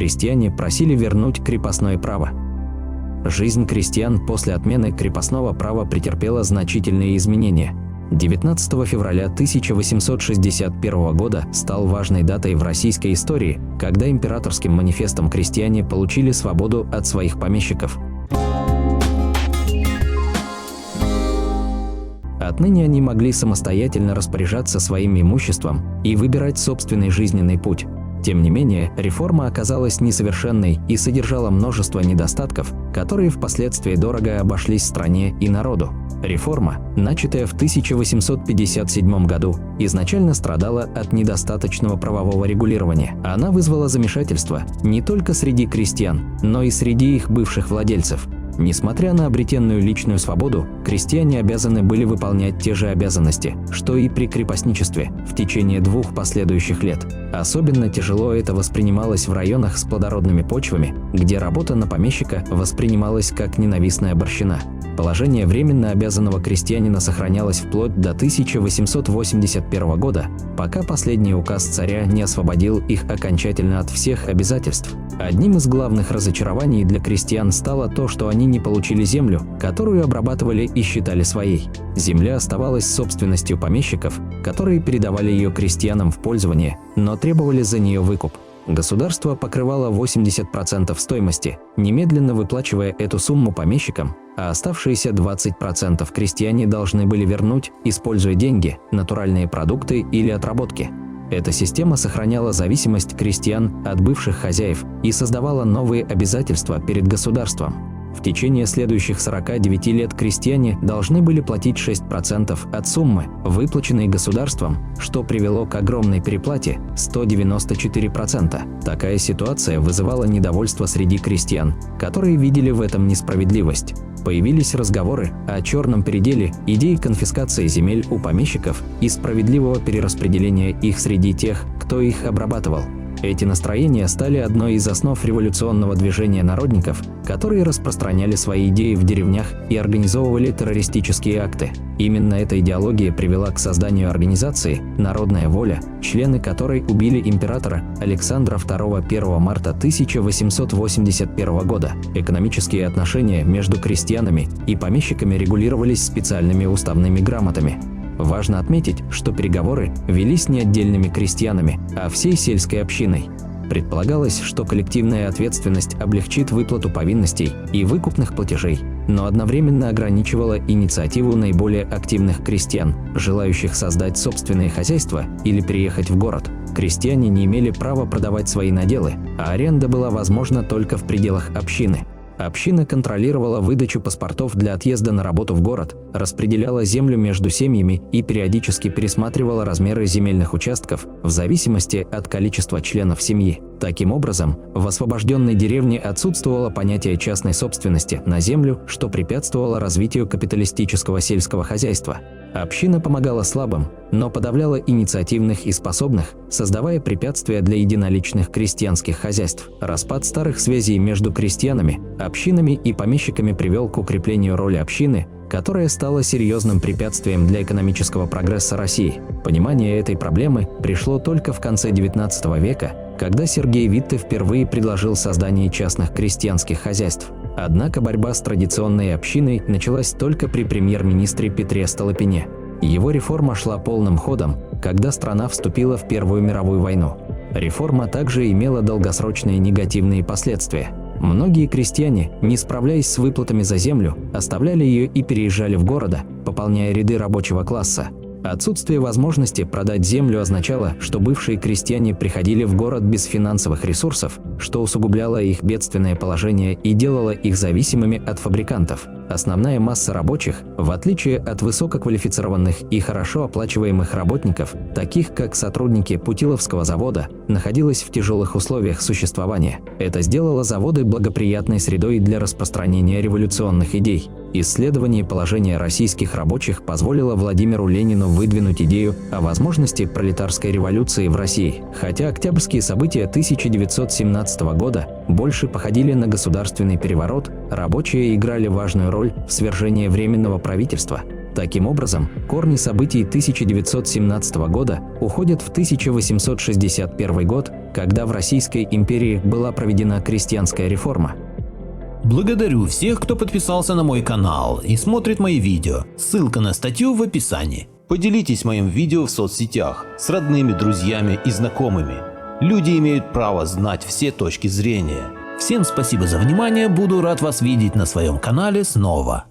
Крестьяне просили вернуть крепостное право. Жизнь крестьян после отмены крепостного права претерпела значительные изменения. 19 февраля 1861 года стал важной датой в российской истории, когда императорским манифестом крестьяне получили свободу от своих помещиков. Отныне они могли самостоятельно распоряжаться своим имуществом и выбирать собственный жизненный путь. Тем не менее, реформа оказалась несовершенной и содержала множество недостатков, которые впоследствии дорого обошлись стране и народу. Реформа, начатая в 1857 году, изначально страдала от недостаточного правового регулирования. Она вызвала замешательство не только среди крестьян, но и среди их бывших владельцев. Несмотря на обретенную личную свободу, крестьяне обязаны были выполнять те же обязанности, что и при крепостничестве, в течение 2 последующих лет. Особенно тяжело это воспринималось в районах с плодородными почвами, где работа на помещика воспринималась как ненавистная борщина. Положение временно обязанного крестьянина сохранялось вплоть до 1881 года, пока последний указ царя не освободил их окончательно от всех обязательств. Одним из главных разочарований для крестьян стало то, что они не получили землю, которую обрабатывали и считали своей. Земля оставалась собственностью помещиков, которые передавали ее крестьянам в пользование, но требовали за нее выкуп. Государство покрывало 80% стоимости, немедленно выплачивая эту сумму помещикам, а оставшиеся 20% крестьяне должны были вернуть, используя деньги, натуральные продукты или отработки. Эта система сохраняла зависимость крестьян от бывших хозяев и создавала новые обязательства перед государством. В течение следующих 49 лет крестьяне должны были платить 6% от суммы, выплаченной государством, что привело к огромной переплате – 194%. Такая ситуация вызывала недовольство среди крестьян, которые видели в этом несправедливость. Появились разговоры о черном переделе, идеи конфискации земель у помещиков и справедливого перераспределения их среди тех, кто их обрабатывал. Эти настроения стали одной из основ революционного движения народников, которые распространяли свои идеи в деревнях и организовывали террористические акты. Именно эта идеология привела к созданию организации «Народная воля», члены которой убили императора Александра II 1 марта 1881 года. Экономические отношения между крестьянами и помещиками регулировались специальными уставными грамотами. Важно отметить, что переговоры велись не отдельными крестьянами, а всей сельской общиной. Предполагалось, что коллективная ответственность облегчит выплату повинностей и выкупных платежей, но одновременно ограничивала инициативу наиболее активных крестьян, желающих создать собственное хозяйство или переехать в город. Крестьяне не имели права продавать свои наделы, а аренда была возможна только в пределах общины. Община контролировала выдачу паспортов для отъезда на работу в город, распределяла землю между семьями и периодически пересматривала размеры земельных участков в зависимости от количества членов семьи. Таким образом, в освобожденной деревне отсутствовало понятие частной собственности на землю, что препятствовало развитию капиталистического сельского хозяйства. Община помогала слабым, но подавляла инициативных и способных, создавая препятствия для единоличных крестьянских хозяйств. Распад старых связей между крестьянами, общинами и помещиками привел к укреплению роли общины, которая стала серьезным препятствием для экономического прогресса России. Понимание этой проблемы пришло только в конце XIX века, когда Сергей Витте впервые предложил создание частных крестьянских хозяйств. Однако борьба с традиционной общиной началась только при премьер-министре Петре Столыпине. Его реформа шла полным ходом, когда страна вступила в Первую мировую войну. Реформа также имела долгосрочные негативные последствия. Многие крестьяне, не справляясь с выплатами за землю, оставляли ее и переезжали в города, пополняя ряды рабочего класса. Отсутствие возможности продать землю означало, что бывшие крестьяне приходили в город без финансовых ресурсов, что усугубляло их бедственное положение и делало их зависимыми от фабрикантов. Основная масса рабочих, в отличие от высококвалифицированных и хорошо оплачиваемых работников, таких как сотрудники Путиловского завода, находилась в тяжелых условиях существования. Это сделало заводы благоприятной средой для распространения революционных идей. Исследование положения российских рабочих позволило Владимиру Ленину выдвинуть идею о возможности пролетарской революции в России. Хотя октябрьские события 1917 года больше походили на государственный переворот, рабочие играли важную роль в свержении Временного правительства. Таким образом, корни событий 1917 года уходят в 1861 год, когда в Российской империи была проведена крестьянская реформа. Благодарю всех, кто подписался на мой канал и смотрит мои видео. Ссылка на статью в описании. Поделитесь моим видео в соцсетях с родными, друзьями и знакомыми. Люди имеют право знать все точки зрения. Всем спасибо за внимание, буду рад вас видеть на своем канале снова.